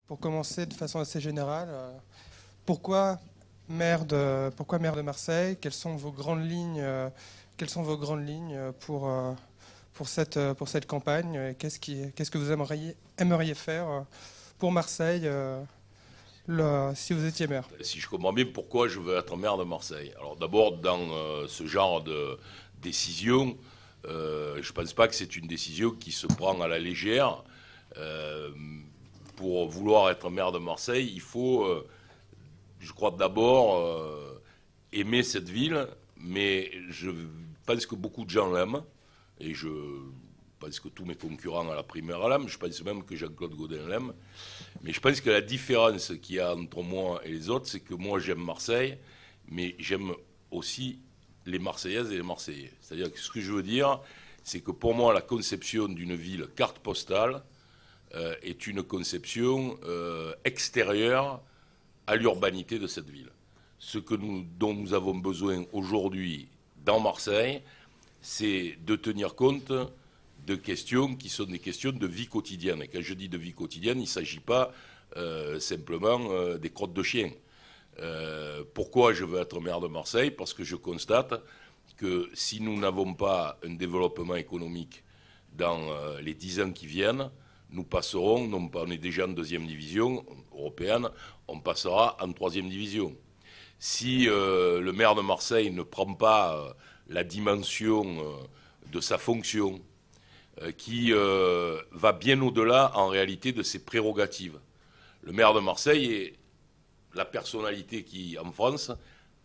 Pour commencer de façon assez générale, pourquoi pourquoi maire de Marseille? Quelles sont vos grandes lignes, pour cette campagne? Qu'est-ce que vous aimeriez faire pour Marseille si vous étiez maire? Si je comprends bien pourquoi je veux être maire de Marseille. Alors d'abord, dans ce genre de décision, je ne pense pas que c'est une décision qui se prend à la légère. Euh, pour vouloir être maire de Marseille, il faut, je crois d'abord, aimer cette ville, mais je pense que beaucoup de gens l'aiment, et je pense que tous mes concurrents à la primaire l'aiment, je pense même que Jean-Claude Gaudin l'aime. Mais je pense que la différence qu'il y a entre moi et les autres, c'est que moi j'aime Marseille, mais j'aime aussi les Marseillaises et les Marseillais. C'est-à-dire que ce que je veux dire, c'est que pour moi la conception d'une ville carte postale est une conception extérieure à l'urbanité de cette ville. Dont nous avons besoin aujourd'hui dans Marseille, c'est de tenir compte de questions qui sont des questions de vie quotidienne. Et quand je dis de vie quotidienne, il ne s'agit pas simplement des crottes de chiens. Pourquoi je veux être maire de Marseille? Parce que je constate que si nous n'avons pas un développement économique dans les 10 ans qui viennent, nous passerons, non pas, on est déjà en deuxième division européenne, on passera en troisième division. Si le maire de Marseille ne prend pas la dimension de sa fonction, qui va bien au-delà, en réalité, de ses prérogatives. Le maire de Marseille est la personnalité qui, en France,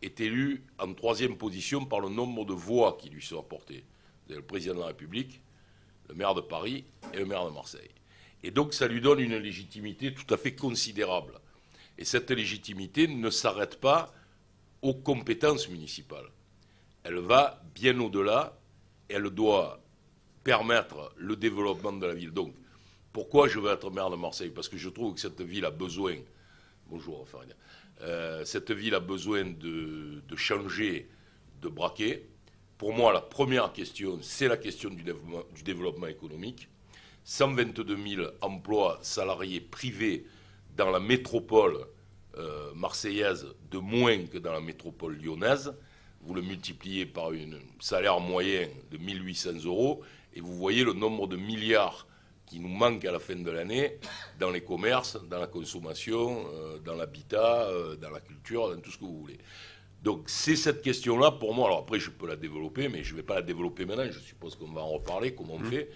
est élue en troisième position par le nombre de voix qui lui sont apportées. Vous avez le président de la République, le maire de Paris et le maire de Marseille. Et donc, ça lui donne une légitimité tout à fait considérable. Et cette légitimité ne s'arrête pas aux compétences municipales. Elle va bien au-delà, elle doit permettre le développement de la ville. Donc, pourquoi je veux être maire de Marseille? Parce que je trouve que cette ville a besoin, bonjour Farida, cette ville a besoin de changer de braquet. Pour moi, la première question, c'est la question du développement économique. 122 000 emplois salariés privés dans la métropole marseillaise de moins que dans la métropole lyonnaise. Vous le multipliez par un salaire moyen de 1 800 euros et vous voyez le nombre de milliards qui nous manquent à la fin de l'année dans les commerces, dans la consommation, dans l'habitat, dans la culture, dans tout ce que vous voulez. Donc c'est cette question-là pour moi. Alors après je peux la développer, mais je ne vais pas la développer maintenant. Je suppose qu'on va en reparler, comment on fait.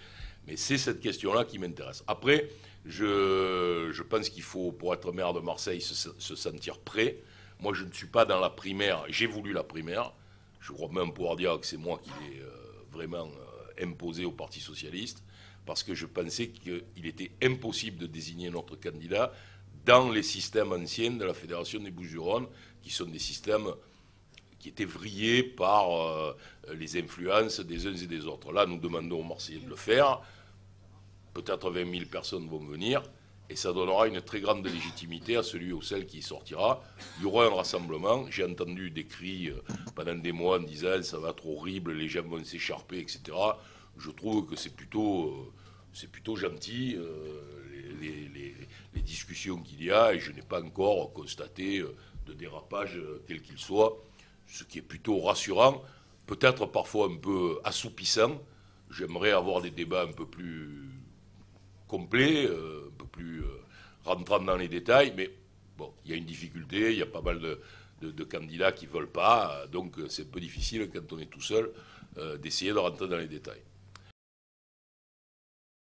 Mais c'est cette question-là qui m'intéresse. Après, je pense qu'il faut, pour être maire de Marseille, se sentir prêt. Moi, je ne suis pas dans la primaire. J'ai voulu la primaire. Je crois même pouvoir dire que c'est moi qui l'ai vraiment imposé au Parti socialiste, parce que je pensais qu'il était impossible de désigner notre candidat dans les systèmes anciens de la Fédération des Bouches-du-Rhône, qui sont des systèmes qui étaient vrillés par les influences des uns et des autres. Là, nous demandons aux Marseillais de le faire. Peut-être 20 000 personnes vont venir, et ça donnera une très grande légitimité à celui ou celle qui sortira. Il y aura un rassemblement. J'ai entendu des cris pendant des mois en disant « ça va être horrible, les gens vont s'écharper, etc. » Je trouve que c'est plutôt gentil, les discussions qu'il y a, et je n'ai pas encore constaté de dérapage quel qu'il soit, ce qui est plutôt rassurant, peut-être parfois un peu assoupissant. J'aimerais avoir des débats un peu plus complets, un peu plus rentrant dans les détails, mais bon, il y a une difficulté, il y a pas mal de candidats qui ne veulent pas, donc c'est un peu difficile quand on est tout seul d'essayer de rentrer dans les détails.